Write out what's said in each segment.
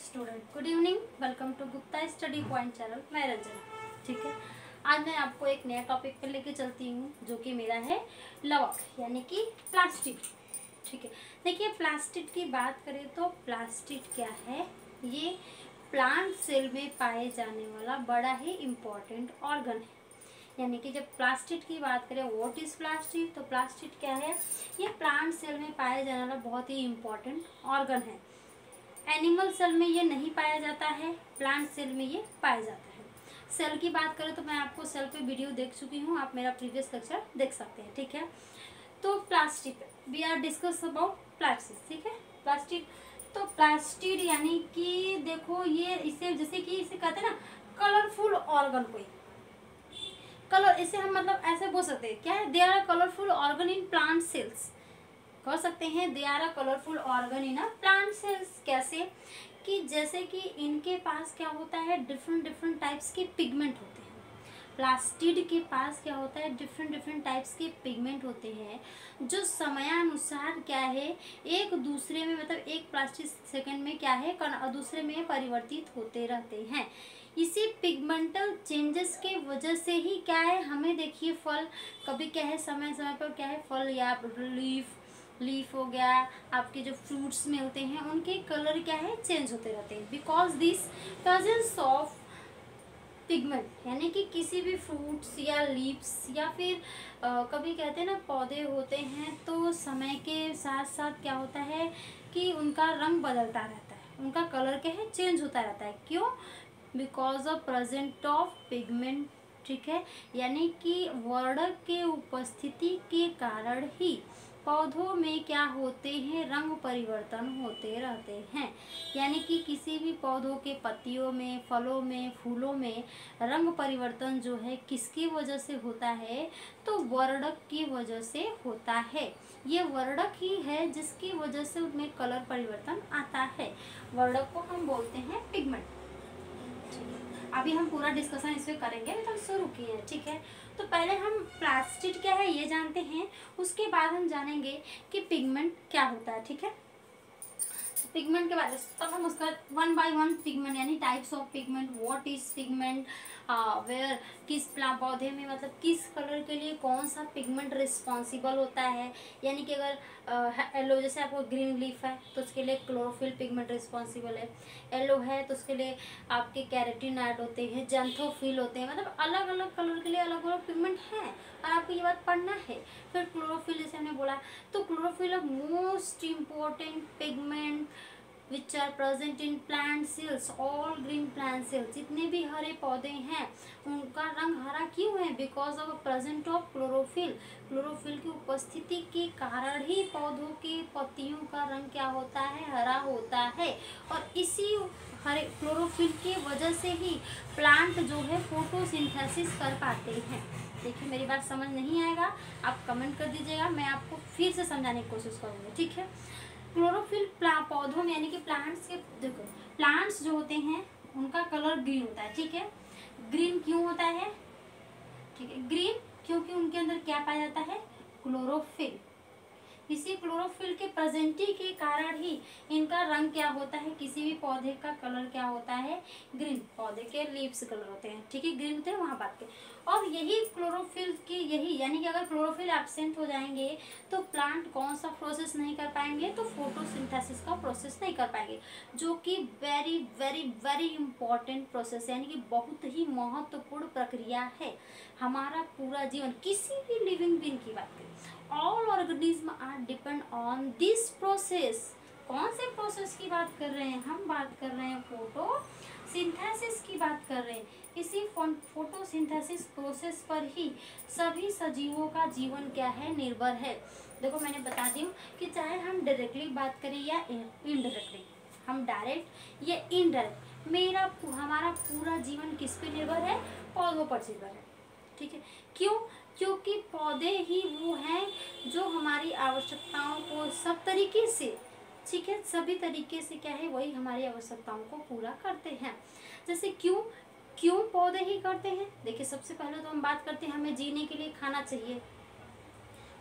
Student, good evening. Welcome to Gupta study point channel. मैं रंजना। ठीक है, आज मैं आपको एक नया टॉपिक पर लेके चलती हूँ जो कि मेरा है लवक यानी कि प्लास्टिक। ठीक है, देखिए प्लास्टिक की बात करें तो प्लास्टिक क्या है, ये प्लांट सेल में पाए जाने वाला बड़ा ही इम्पोर्टेंट ऑर्गन है। यानी कि जब प्लास्टिक की बात करें व्हाट इज प्लास्टिक, तो प्लास्टिक क्या है, ये प्लांट सेल में पाए जाने वाला बहुत ही इम्पोर्टेंट ऑर्गन है। एनिमल सेल में ये नहीं पाया जाता है, प्लांट सेल में ये पाया जाता है। सेल की बात करें तो मैं आपको सेल पे वीडियो देख चुकी हूँ, आप मेरा प्रीवियस लेक्चर देख सकते हैं। ठीक है, तो plastic we are discuss about plastic. ठीक है, प्लास्टिक तो प्लास्टिक यानी कि देखो ये इसे जैसे कि इसे कहते हैं ना कलरफुल ऑर्गन, कोई कलर, इसे हम मतलब ऐसे बोल सकते हैं क्या है, they are colourful organ in plant cells. कर सकते हैं they are a colourful organ in a plant cells. कैसे कि जैसे कि इनके पास क्या होता है, डिफरेंट डिफरेंट टाइप्स के पिगमेंट होते हैं। प्लास्टिड के पास क्या होता है, डिफरेंट डिफरेंट टाइप्स के पिगमेंट होते हैं जो समयानुसार क्या है एक दूसरे में, मतलब एक प्लास्टिक सेकंड में क्या है दूसरे में परिवर्तित होते रहते हैं। इसी पिगमेंटल चेंजेस के वजह से ही क्या है, हमें देखिए फल कभी क्या है समय समय पर क्या है फल या लीफ हो गया, आपके जो फ्रूट्स में होते हैं उनके कलर क्या है चेंज होते रहते हैं। Because this presence of pigment यानी कि किसी भी फ्रूट्स या लीव्स या फिर कभी कहते हैं ना पौधे होते हैं तो समय के साथ साथ क्या होता है कि उनका रंग बदलता रहता है, उनका कलर क्या है चेंज होता रहता है। क्यों? Because of present of pigment. ठीक है, यानी कि वर्णक के उपस्थिति के कारण ही पौधों में क्या होते हैं, रंग परिवर्तन होते रहते हैं। यानी कि किसी भी पौधों के पत्तियों में, फलों में, फूलों में रंग परिवर्तन जो है किसकी वजह से होता है, तो वर्णक की वजह से होता है। ये वर्णक ही है जिसकी वजह से उनमें कलर परिवर्तन आता है। वर्णक को हम बोलते हैं पिगमेंट। अभी हम पूरा डिस्कशन इस पे करेंगे, तो शुरू किए हैं। ठीक है, तो पहले हम प्लास्टिड क्या है ये जानते हैं, उसके बाद हम जानेंगे कि पिगमेंट क्या होता है। ठीक है, पिगमेंट के बारे में तब हम उसका वन बाय वन पिगमेंट यानी types of pigment, what is pigment, where किस पौधे में मतलब किस कलर के लिए कौन सा पिगमेंट रिस्पॉन्सिबल होता है। यानी कि अगर येलो जैसे आपको ग्रीन लीफ है तो उसके लिए क्लोरोफिल पिगमेंट रिस्पॉन्सिबल है, येलो है तो उसके लिए आपके कैरोटीनॉइड होते हैं, जैंथोफिल होते हैं, मतलब अलग अलग कलर के लिए अलग अलग पिगमेंट हैं और आपको ये बात पढ़ना है। फिर क्लोरोफिल जैसे हमने बोला, तो chlorophyll most important pigment which are present in plant cells, all green plant cells. जितने भी हरे पौधे हैं उनका रंग हरा क्यों है, because of present of chlorophyll. Chlorophyll की उपस्थिति के कारण ही पौधों के पत्तियों का रंग क्या होता है, हरा होता है। और इसी हरे क्लोरोफिल की वजह से ही प्लांट जो है फोटोसिंथेसिस कर पाते हैं। देखिए मेरी बात समझ नहीं आएगा आप कमेंट कर दीजिएगा, मैं आपको फिर से समझाने की कोशिश करूँगी। ठीक है, क्लोरोफिल पौधों में यानी कि प्लांट्स के, देखो प्लांट्स जो होते हैं उनका कलर ग्रीन होता है। ठीक है, ग्रीन क्यों होता है? ठीक है, ग्रीन क्योंकि उनके अंदर क्या पाया जाता है, क्लोरोफिल। इसी क्लोरोफिल के प्रेजेंटी के कारण ही इनका रंग क्या होता है, किसी भी पौधे का कलर क्या होता है, ग्रीन। पौधे के लीव्स कलर होते हैं, ठीक है, ग्रीन होते हैं वहाँ बात के। और यही क्लोरोफिल की यही यानी कि अगर क्लोरोफिल एब्सेंट हो जाएंगे तो प्लांट कौन सा प्रोसेस नहीं कर पाएंगे, तो फोटोसिंथेसिस का प्रोसेस नहीं कर पाएंगे, जो कि very very very important process यानी कि बहुत ही महत्वपूर्ण प्रक्रिया है। हमारा पूरा जीवन किसी भी लिविंग बीइंग की बात करें, all organism are depend on this process. कौन से प्रोसेस की बात कर रहे हैं हम? बात कर रहे हैं फोटोसिंथेसिस की बात कर रहे हैं। इसी फोटोसिंथेसिस प्रोसेस पर ही सभी सजीवों का जीवन क्या है, निर्भर है। देखो मैंने बता दी कि चाहे हम डायरेक्टली बात करें या इनडायरेक्टली, हम डायरेक्ट या इनडायरेक्ट, हमारा पूरा जीवन किस पे निर्भर है, पौधों पर निर्भर है। ठीक है, क्यों? क्योंकि पौधे ही वो हैं जो हमारी आवश्यकताओं को सब तरीके से, ठीक है, सभी तरीके से क्या है वही हमारी आवश्यकताओं को पूरा करते हैं। जैसे क्यों पौधे ही करते हैं? देखिए सबसे पहले तो हम बात करते हैं हमें जीने के लिए खाना चाहिए,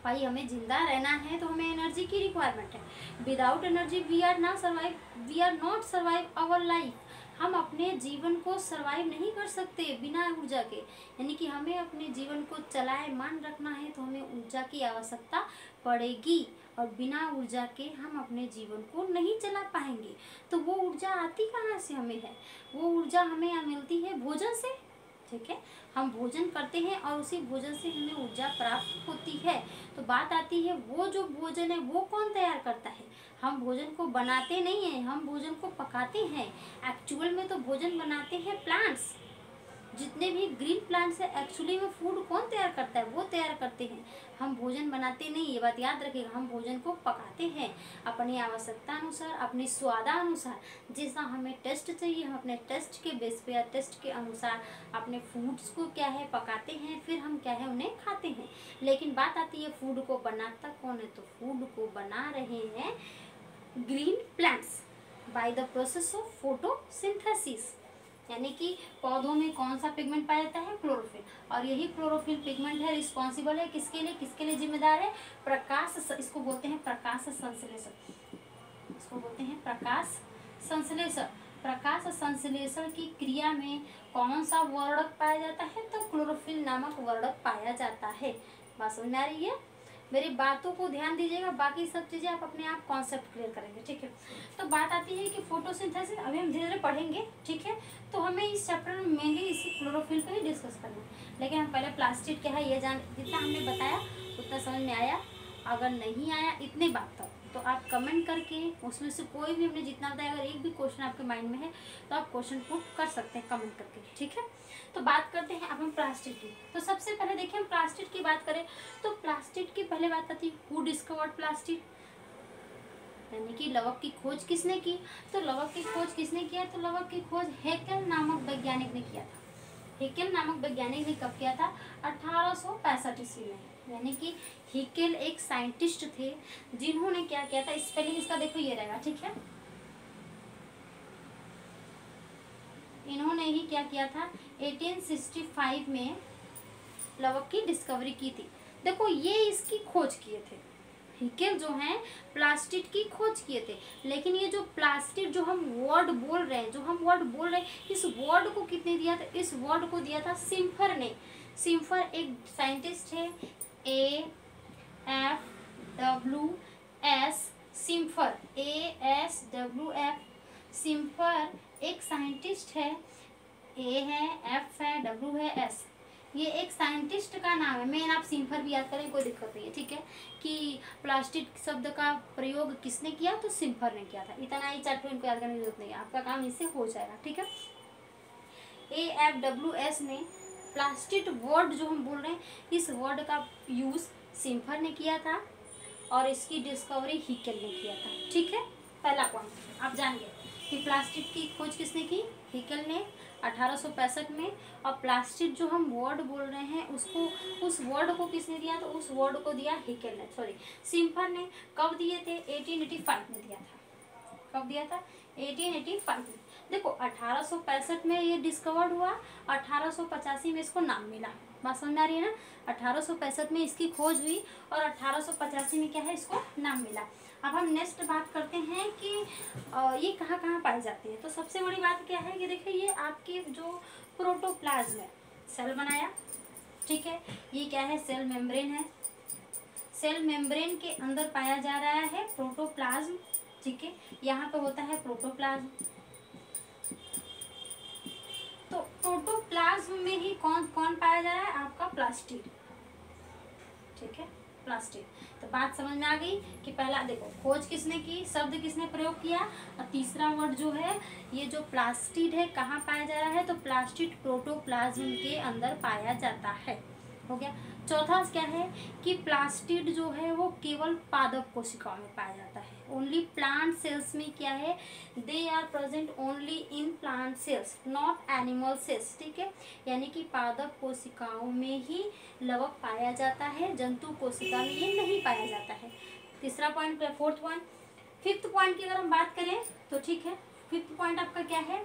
भाई हमें जिंदा रहना है तो हमें एनर्जी की रिक्वायरमेंट है। Without energy we are not survive our life. हम अपने जीवन को सर्वाइव नहीं कर सकते बिना ऊर्जा के। यानी कि हमें अपने जीवन को चलायमान रखना है तो हमें ऊर्जा की आवश्यकता पड़ेगी, और बिना ऊर्जा के हम अपने जीवन को नहीं चला पाएंगे। तो वो ऊर्जा आती कहाँ से हमें है? वो ऊर्जा हमें मिलती है भोजन से। ठीक है, हम भोजन करते हैं और उसी भोजन से हमें ऊर्जा प्राप्त होती है। तो बात आती है वो जो भोजन है वो कौन तैयार करता है? हम भोजन को बनाते नहीं हैं, हम भोजन को पकाते हैं। एक्चुअल में तो भोजन बनाते हैं प्लांट्स। जितने भी ग्रीन प्लांट्स है एक्चुअली में फूड कौन तैयार करता है? वो तैयार करते हैं। हम भोजन बनाते नहीं, ये बात याद रखिएगा। हम भोजन को पकाते हैं अपनी आवश्यकता अनुसार, अपनी स्वादानुसार। जैसा हमें टेस्ट चाहिए हम अपने टेस्ट के बेस पे या टेस्ट के अनुसार अपने फूड्स को क्या है पकाते हैं, फिर हम क्या है उन्हें खाते हैं। लेकिन बात आती है फूड को बनाता कौन है? तो फूड को बना रहे हैं green plants by the process of photosynthesis. यानी कि पौधों में कौन सा पिगमेंट पाया जाता है? क्लोरोफिल। और यही क्लोरोफिल पिगमेंट है रिस्पॉन्सिबल है किसके लिए जिम्मेदार है? प्रकाश, इसको बोलते हैं प्रकाश संश्लेषण। इसको बोलते हैं प्रकाश संश्लेषण। प्रकाश संश्लेषण की क्रिया में कौन सा वर्णक पाया जाता है? तो क्लोरोफिल नामक वर्णक पाया जाता है। बात समझ में आ रही है? मेरी बातों को ध्यान दीजिएगा, बाकी सब चीज़ें आप अपने आप कॉन्सेप्ट क्लियर करेंगे। ठीक है, तो बात आती है कि फोटोसिंथेसिस अभी हम धीरे धीरे पढ़ेंगे। ठीक है, तो हमें इस चैप्टर में मेनली इसी क्लोरोफिल को ही डिस्कस करना है। लेकिन हम पहले प्लास्टिड क्या है ये जान, जितना हमने बताया उतना समझ में आया। अगर नहीं आया इतने बात तक तो आप कमेंट करके उसमें से कोई भी हमने जितना बताया, अगर एक भी क्वेश्चन आपके माइंड में है तो आप क्वेश्चन पुट कर सकते हैं कमेंट करके। ठीक है, तो बात करते हैं अब हम प्लास्टिड की। तो सबसे पहले देखिए हम प्लास्टिड की बात करें तो प्लास्टिड की पहले बात आती है हु डिस्कवर्ड प्लास्टिड, यानी कि लवक की खोज किसने की? तो लवक की खोज किसने किया? तो लवक की खोज हेकेल नामक वैज्ञानिक ने किया था। हेकेल नामक वैज्ञानिक ने कब किया था? 1865 ईस्वी में। यानी कि हेकेल एक साइंटिस्ट थे जिन्होंने क्या किया था, स्पेलिंग इसका देखो ये रहेगा। ठीक है, इन्होंने ही क्या किया था 1865 में लवक की डिस्कवरी की थी। देखो ये इसकी खोज किए थे, हेकेल जो हैं प्लास्टिड की खोज किए थे। लेकिन ये जो प्लास्टिड जो हम वर्ड बोल रहे हैं, इस वर्ड को किसने दिया था? इस वर्ड को दिया था सिम्फर ने। सिम्फर एक साइंटिस्ट है, AFWS सिम्फर, ASWF सिम्फर एक साइंटिस्ट है। ए है, एफ है, डब्ल्यू है, एस, ये एक साइंटिस्ट का नाम है। मेन आप सिम्फर भी याद करें, कोई दिक्कत नहीं है। ठीक है, कि प्लास्टिड शब्द का प्रयोग किसने किया? तो सिम्फर ने किया था। इतना ही चैप्टर इनको याद करने की जरूरत नहीं है, आपका काम इससे हो जाएगा। ठीक है, AFWS ने प्लास्टिड वर्ड जो हम बोल रहे हैं इस वर्ड का यूज सिम्फर ने किया था और इसकी डिस्कवरी हेकेल ने किया था। ठीक है, पहला पॉइंट आप जान गए कि प्लास्टिड की खोज किसने की? हेकेल ने 1865 में। और प्लास्टिड जो हम वर्ड बोल रहे हैं उसको, उस वर्ड को किसने दिया? तो उस वर्ड को दिया हेकेल ने, सॉरी सिम्फर ने। कब दिए थे? 1885 में दिया था। कब दिया था? 1885 में। देखो 1865 में ये डिस्कवर्ड हुआ, 1885 में इसको नाम मिला। बात समझ आ रही है ना? 1865 में इसकी खोज हुई और 1885 में क्या है इसको नाम मिला। अब हम नेक्स्ट बात करते हैं कि ये कहाँ कहाँ पाई जाती है। तो सबसे बड़ी बात क्या है कि देखिए ये आपके जो प्रोटोप्लाज्म है, सेल बनाया। ठीक है, ये क्या है? सेल मेम्ब्रेन है। सेल मेम्ब्रेन के अंदर पाया जा रहा है प्रोटोप्लाज्म। ठीक है, यहाँ पे होता है प्रोटोप्लाज्म। तो प्रोटोप्लाज्म में ही कौन कौन पाया जा रहा है? आपका प्लास्टिड। ठीक है, प्लास्टिड। तो बात समझ में आ गई कि पहला देखो खोज किसने की, शब्द किसने प्रयोग किया, और तीसरा वर्ड जो है ये जो प्लास्टिड है कहाँ पाया जा रहा है? तो प्लास्टिड प्रोटोप्लाज्म के अंदर पाया जाता है। हो गया। चौथा क्या है कि प्लास्टिड जो है वो केवल पादप कोशिकाओं में पाया जाता है। ओनली प्लांट सेल्स में क्या है? They are present only in plant cells not animal cells. ठीक है, यानी कि पादप कोशिकाओं में ही लवक पाया जाता है, जंतु कोशिका में ये नहीं पाया जाता है। तीसरा point, fourth point. Fifth point की अगर हम बात करें तो ठीक है, फिफ्थ पॉइंट आपका क्या है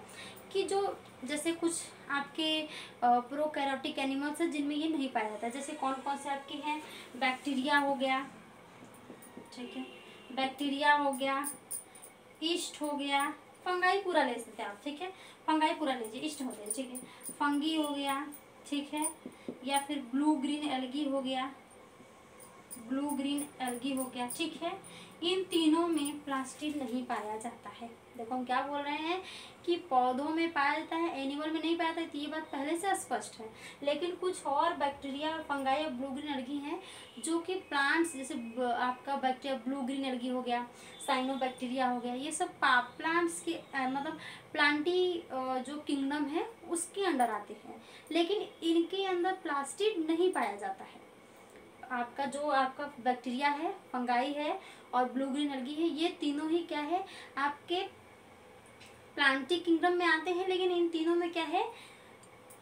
कि जो जैसे कुछ आपके प्रोकैरियोटिक एनिमल्स हैं जिनमें ये नहीं पाया जाता, जैसे कौन कौन से आपके हैं, बैक्टीरिया हो गया, ठीक है, बैक्टीरिया हो गया, ईस्ट हो गया, फंगाई पूरा ले सकते हैं आप, ठीक है, फंगाई पूरा लीजिए, ईस्ट हो गया, ठीक है, फंगी हो गया, ठीक है, या फिर ब्लू ग्रीन एल्गी हो गया, ब्लू ग्रीन एल्गी हो गया, ठीक है। इन तीनों में प्लास्टिड नहीं पाया जाता है। देखो हम क्या बोल रहे हैं कि पौधों में पाया जाता है, एनिमल में नहीं पाया जाता है, तो ये बात पहले से स्पष्ट है। लेकिन कुछ और बैक्टीरिया और फंगाई और ब्लू ग्रीन एल्गी हैं जो कि प्लांट्स, जैसे आपका बैक्टीरिया ब्लू ग्रीन एल्गी हो गया, साइनोबैक्टीरिया हो गया, ये सब प्लांट्स के मतलब प्लांटी जो किंगडम है उसके अंडर आते हैं, लेकिन इनके अंदर प्लास्टिड नहीं पाया जाता है। आपका जो आपका बैक्टीरिया है, फंगाई है और ब्लू ग्रीन एल्गी है, ये तीनों ही क्या है आपके प्लांटी किंगडम में आते हैं, लेकिन इन तीनों में क्या है,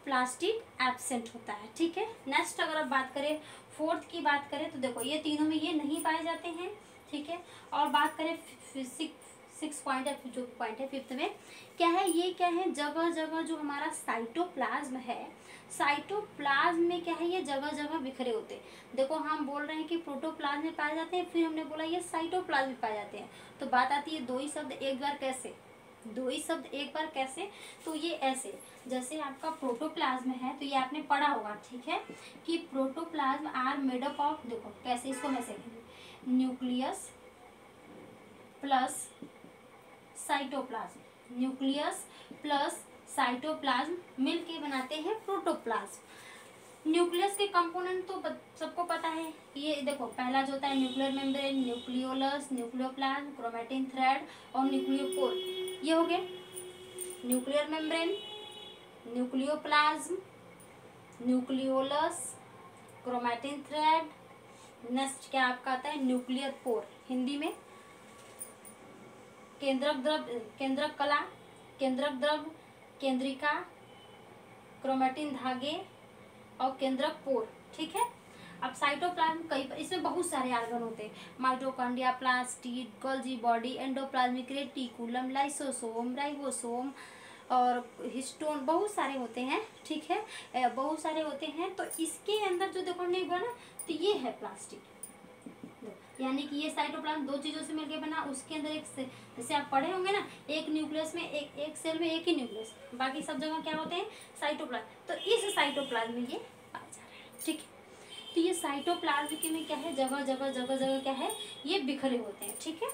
प्लास्टिड एब्सेंट होता है, ठीक है। नेक्स्ट अगर आप बात करें फोर्थ की बात करें तो देखो ये तीनों में ये नहीं पाए जाते हैं, ठीक है। और बात करें सिक्स पॉइंट है, जो पॉइंट है फिफ्थ में क्या है, ये क्या है, जगह जगह जो हमारा साइटोप्लाज्म है, साइटोप्लाज्म में क्या है, ये जगह जगह बिखरे होते हैं। देखो हम बोल रहे हैं कि प्रोटोप्लाज्म में पाए जाते हैं, फिर हमने बोला ये साइटोप्लाज्म में पाए जाते हैं, तो बात आती है दो ही शब्द एक बार कैसे, दो ही शब्द एक बार कैसे, तो ये ऐसे, जैसे आपका प्रोटोप्लाज्म है तो ये आपने पढ़ा होगा, ठीक है, कि protoplasm are made up of, देखो कैसे इसको मैं समझूंगी, nucleus plus cytoplasm, nucleus plus cytoplasm मिलके बनाते हैं प्रोटोप्लाज्म। न्यूक्लियस के कंपोनेंट तो सबको पता है, ये देखो पहला जो होता है nuclear membrane, nucleolus, nucleoplasm, chromatin thread और न्यूक्लियोपोर, ये हो गए nuclear membrane, nucleoplasm, nucleolus, chromatin thread, next क्या आपका आता है न्यूक्लियर पोर, हिंदी में केंद्रक द्रव, केंद्रक कला, केंद्रक द्रव, केंद्रिका, क्रोमैटिन धागे और केंद्रक पोर, ठीक है। अब साइटोप्लाज्म कई, इसमें बहुत सारे ऑर्गन होते हैं, mitochondria, plastid, Golgi body, endoplasmic reticulum, lysosome, ribosome और हिस्टोन, बहुत सारे होते हैं, ठीक है, बहुत सारे होते हैं। तो इसके अंदर जो देखो नहीं हुआ ना, तो ये है प्लास्टिड, यानी कि ये साइटोप्लाज्म दो चीजों से मिलकर बना, उसके अंदर एक से, जैसे आप पढ़े होंगे ना, एक न्यूक्लियस में एक सेल में एक ही न्यूक्लियस, बाकी सब जगह क्या होते हैं साइटोप्लाज्म, तो इस साइटोप्लाज्म में ये पाया जा रहा है, ठीक है। तो ये साइटोप्लाज्म के में क्या है, जगह जगह जगह जगह क्या है, ये बिखरे होते हैं, ठीक है।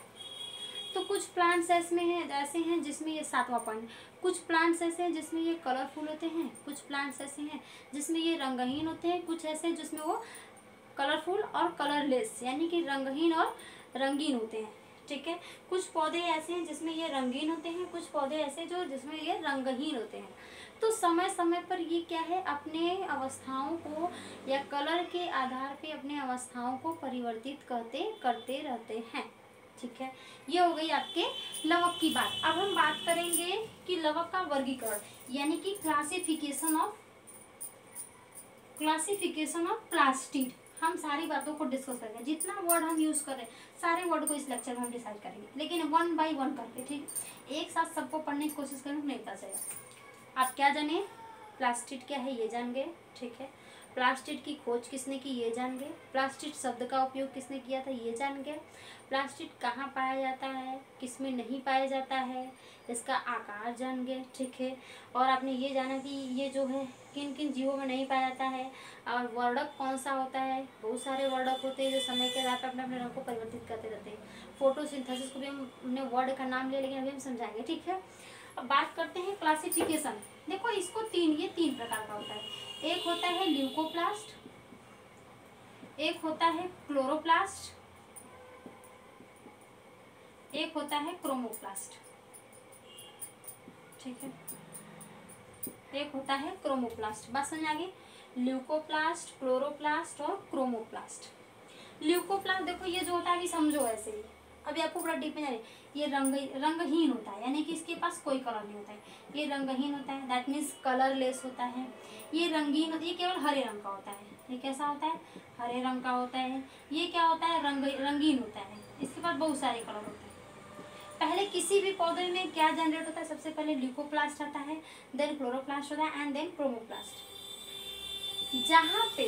तो कुछ प्लांट्स ऐसे हैं जिसमें ये सातवां पॉइंट, कुछ प्लांट्स ऐसे हैं जिसमें ये कलरफुल होते हैं, कुछ प्लांट्स ऐसे हैं जिसमें ये रंगहीन होते हैं, कुछ ऐसे जिसमें वो कलरफुल और कलरलेस यानी कि रंगहीन और रंगीन होते हैं, ठीक है। कुछ पौधे ऐसे हैं जिसमें ये रंगीन होते हैं, कुछ पौधे ऐसे जो जिसमें ये रंगहीन होते हैं। तो समय समय पर ये क्या है, अपने अवस्थाओं को या कलर के आधार पे अपने अवस्थाओं को परिवर्तित करते रहते हैं, ठीक है। ये हो गई आपके लवक की बात। अब हम बात करेंगे कि लवक का वर्गीकरण यानी कि क्लासिफिकेशन ऑफ प्लास्टिड। हम सारी बातों को डिस्कस करेंगे, जितना वर्ड हम यूज कर रहे हैं सारे वर्ड को इस लेक्चर में हम डिसाइड करेंगे, लेकिन वन बाय वन करके, ठीक, एक साथ सबको पढ़ने की कोशिश करेंगे, नहीं पता चलेगा। आप क्या जाने, प्लास्टिड क्या है ये जान गए, ठीक है, प्लास्टिड की खोज किसने की ये जान गए, प्लास्टिड शब्द का उपयोग किसने किया था ये जान गए, प्लास्टिड कहाँ पाया जाता है, किसमें नहीं पाया जाता है, इसका आकार जान गए, ठीक है। और आपने ये जाना कि ये जो है किन किन जीवों में नहीं पाया जाता है, और वर्णक कौन सा होता है, बहुत सारे वर्णक होते हैं जो समय के आधार पर अपने अपने रंग को परिवर्तित करते रहते हैं। फोटोसिंथेसिस को भी हमने वर्ड का नाम लिया, लेकिन अभी हम समझाएंगे, ठीक है। अब बात करते हैं क्लासिफिकेशन। देखो इसको ये तीन प्रकार का होता है, एक होता है ल्यूकोप्लास्ट, एक होता है क्लोरोप्लास्ट, एक होता है क्रोमोप्लास्ट, ठीक है, एक होता है क्रोमोप्लास्ट। बात समझ आ गई, ल्यूकोप्लास्ट, क्लोरोप्लास्ट और क्रोमोप्लास्ट। ल्यूकोप्लास्ट देखो ये जो होता है अभी समझो ऐसे ही, अभी आपको पूरा डीप में जाने, ये रंगहीन होता है यानी कि इसके पास कोई कलर नहीं होता है, ये रंगहीन होता है, दैट मीन्स कलरलेस होता है। ये रंगीन होता है, ये केवल हरे रंग का होता है, ये कैसा होता है, हरे रंग का होता है। ये क्या होता है, रंगीन होता है, इसके पास बहुत सारे कलर होते हैं। पहले किसी भी पौधे में क्या जनरेट होता है, सबसे पहले ल्यूकोप्लास्ट आता है, देन क्लोरोप्लास्ट होता है एंड देन क्रोमोप्लास्ट। जहाँ पे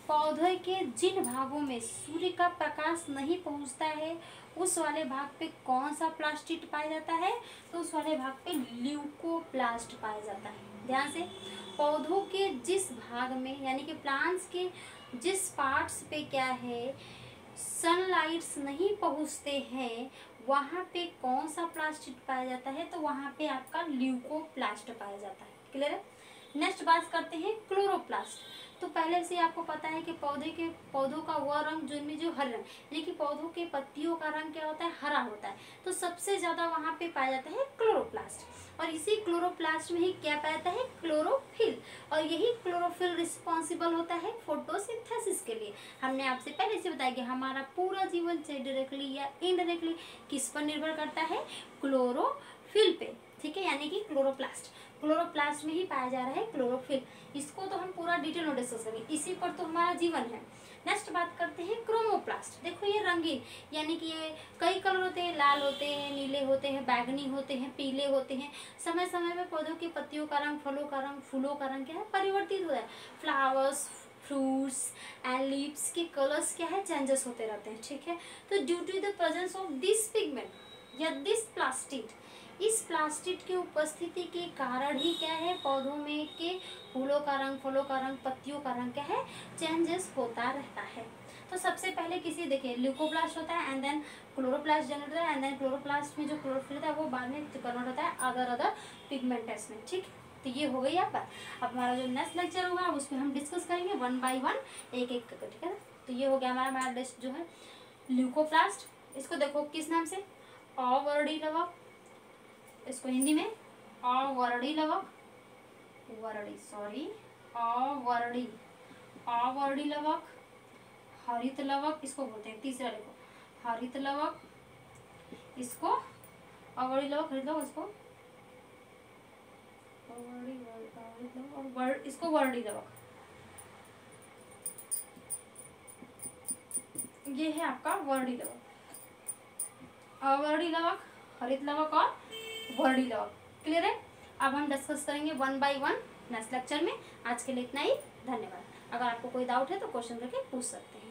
पौधे के जिन भागों में सूर्य का प्रकाश नहीं पहुँचता है उस वाले भाग पे कौन सा प्लास्टिड पाया जाता है, तो उस वाले भाग पे ल्यूकोप्लास्ट पाया जाता है। ध्यान से, पौधों के जिस भाग में यानी कि प्लांट्स के जिस पार्ट्स पे क्या है सनलाइट्स नहीं पहुँचते हैं वहाँ पे कौन सा प्लास्टिड पाया जाता है, तो वहाँ पे आपका ल्यूकोप्लास्ट पाया जाता है। क्लियर है। नेक्स्ट बात करते हैं क्लोरोप्लास्ट। तो पहले से आपको पता है कि पौधों का वह रंग जिनमें जो हरे रंग यानी कि पौधों के पत्तियों का रंग क्या होता है, हरा होता है, तो सबसे ज़्यादा वहाँ पे पाया जाता है क्लोरोप्लास्ट। और इसी क्लोरोप्लास्ट में ही क्या पाया जाता है, क्लोरोफिल। और यही क्लोरोफिल रिस्पॉन्सिबल होता है फोटोसिंथेसिस के लिए। हमने आपसे पहले से बताया कि हमारा पूरा जीवन चाहे डायरेक्टली या इनडायरेक्टली किस पर निर्भर करता है, क्लोरोफिल पे। ठीक है, यानी कि क्लोरोप्लास्ट में ही पाया जा रहा है क्लोरोफिल। इसको तो हम पूरा डिटेल में डिस्कस करेंगे, इसी पर तो हमारा जीवन है। नेक्स्ट बात करते हैं क्रोमोप्लास्ट। देखो ये रंगीन यानी कि ये कई कलर होते हैं, लाल होते हैं, नीले होते हैं, बैगनी होते हैं, पीले होते हैं। समय समय में पौधों की पत्तियों का रंग, फलों का रंग, फूलों का रंग क्या है, परिवर्तित होता है। फ्लावर्स, फ्रूट्स एंड लीव्स के कलर्स क्या है, चेंजेस होते रहते हैं। ठीक है, तो due to the presence of this pigment या दिस प्लास्टिड, इस प्लास्टिड की उपस्थिति के कारण ही क्या है, पौधों में के फूलों का रंग, फलों का रंग, पत्तियों का रंग क्या है, चेंजेस होता रहता है। तो सबसे पहले किसी देखिए ल्यूकोप्लास्ट होता है एंड देन क्लोरोप्लास्ट जनरेट होता है एंड देन क्लोरोप्लास्ट में जो क्लोरोफिल होता है वो बाद में कन्वर्ट होता है अदर पिगमेंट्स में। ठीक, तो ये हो गई आपका। अब हमारा जो नेक्स्ट लेक्चर होगा उसमें हम डिस्कस करेंगे वन बाय वन, एक एक करके। ठीक है, तो ये हो गया हमारा लिस्ट जो है ल्यूकोप्लास्ट। इसको देखो किस नाम से, अवर्णी लवक, इसको हिंदी में अवर्णी लवक, अवर्णी लवक, हरित लवक इसको बोलते हैं। तीसरा देखो हरित लवक, इसको अवर्णी लवक, हरित लवक, इसको इसको वर्णी लवक। ये है आपका वर्णी लवक, अवर्णी लवक, हरित लवक और वर्णी लवक। क्लियर है। अब हम डिस्कस करेंगे one by one next lecture में। आज के लिए इतना ही, धन्यवाद। अगर आपको कोई डाउट है तो क्वेश्चन करके पूछ सकते हैं।